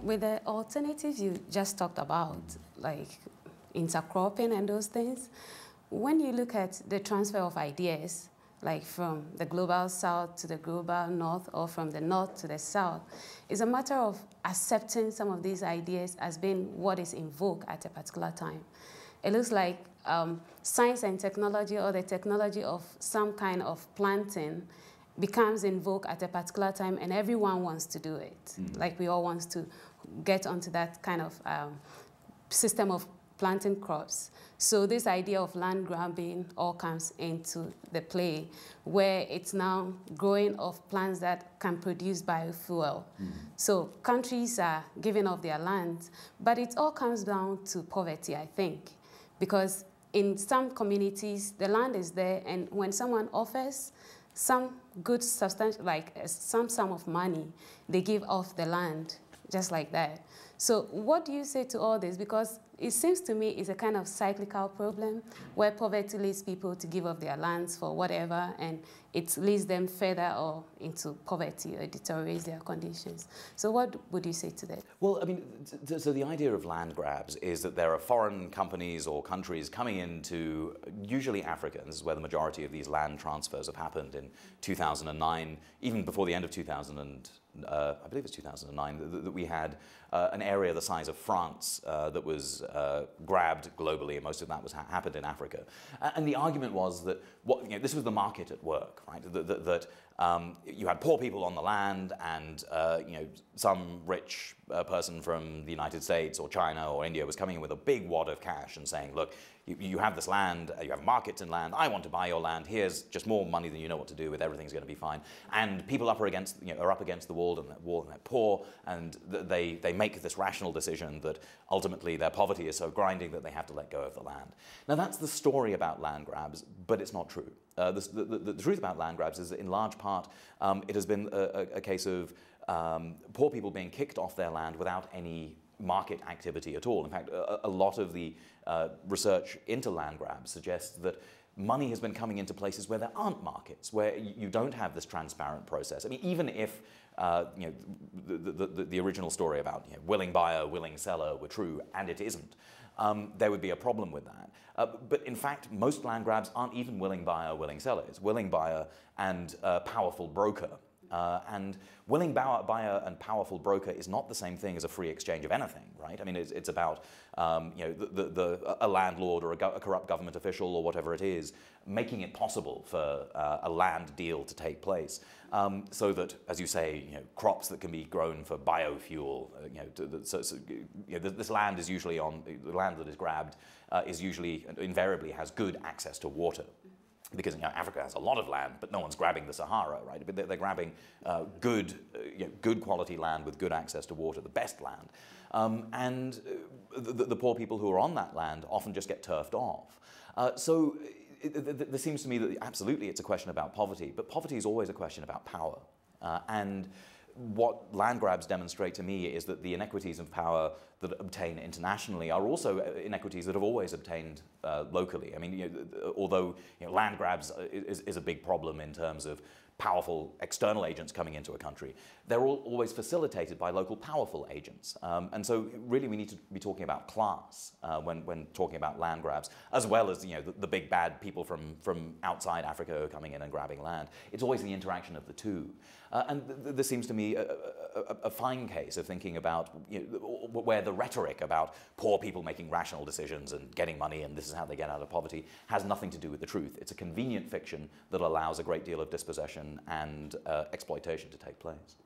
with the alternatives you just talked about, like intercropping and those things, when you look at the transfer of ideas, like from the global south to the global north or from the north to the south, it's a matter of accepting some of these ideas as being what is in vogue at a particular time. It looks like science and technology, or the technology of some kind of planting, becomes in vogue at a particular time, and everyone wants to do it. Mm-hmm. Like we all want to get onto that kind of system of planting crops. So this idea of land grabbing all comes into the play, where it's now growing of plants that can produce biofuel. Mm-hmm. So countries are giving up their land, but it all comes down to poverty, I think, because in some communities, the land is there, and when someone offers some good substantial, like some sum of money, they give off the land, just like that. So what do you say to all this? Because it seems to me it's a kind of cyclical problem where poverty leads people to give up their lands for whatever, and it leads them further or into poverty or deteriorates their conditions. So what would you say to that? Well, I mean, so the idea of land grabs is that there are foreign companies or countries coming into, usually Africa, and this is where the majority of these land transfers have happened in 2009, even before the end of 2000 I believe it's 2009, that we had an area the size of France that was grabbed globally, and most of that was happened in Africa. And the argument was that this was the market at work, right? That you had poor people on the land, and some rich person from the United States or China or India was coming in with a big wad of cash and saying, look, you have this land, you have markets in land, I want to buy your land, here's just more money than you know what to do with, everything's going to be fine. And people are up against the wall, and they're poor, and they make this rational decision that ultimately their poverty is so grinding that they have to let go of the land. Now that's the story about land grabs, but it's not true. The truth about land grabs is that in large part it has been a case of poor people being kicked off their land without any market activity at all. In fact, a lot of the research into land grabs suggests that money has been coming into places where there aren't markets, where you don't have this transparent process. I mean, even if the original story about willing buyer, willing seller were true, and it isn't, there would be a problem with that. But in fact, most land grabs aren't even willing buyer, willing seller. It's willing buyer and powerful broker. And willing buyer and powerful broker is not the same thing as a free exchange of anything, right? I mean, it's about a landlord or a corrupt government official or whatever it is making it possible for a land deal to take place, so that, as you say, crops that can be grown for biofuel. This land is usually the land that is grabbed is usually invariably has good access to water. Because Africa has a lot of land, but no one's grabbing the Sahara, right? But they're grabbing good quality land with good access to water, the best land. And the poor people who are on that land often just get turfed off. So there seems to me that absolutely it's a question about poverty, but poverty is always a question about power. And what land grabs demonstrate to me is that the inequities of power that obtain internationally are also inequities that have always obtained locally. I mean, although land grabs is a big problem in terms of powerful external agents coming into a country, they're always facilitated by local powerful agents. And so really we need to be talking about class when talking about land grabs, as well as the big bad people from outside Africa who are coming in and grabbing land. It's always the interaction of the two. And this seems to me a fine case of thinking about where the rhetoric about poor people making rational decisions and getting money and this is how they get out of poverty has nothing to do with the truth. It's a convenient fiction that allows a great deal of dispossession and exploitation to take place.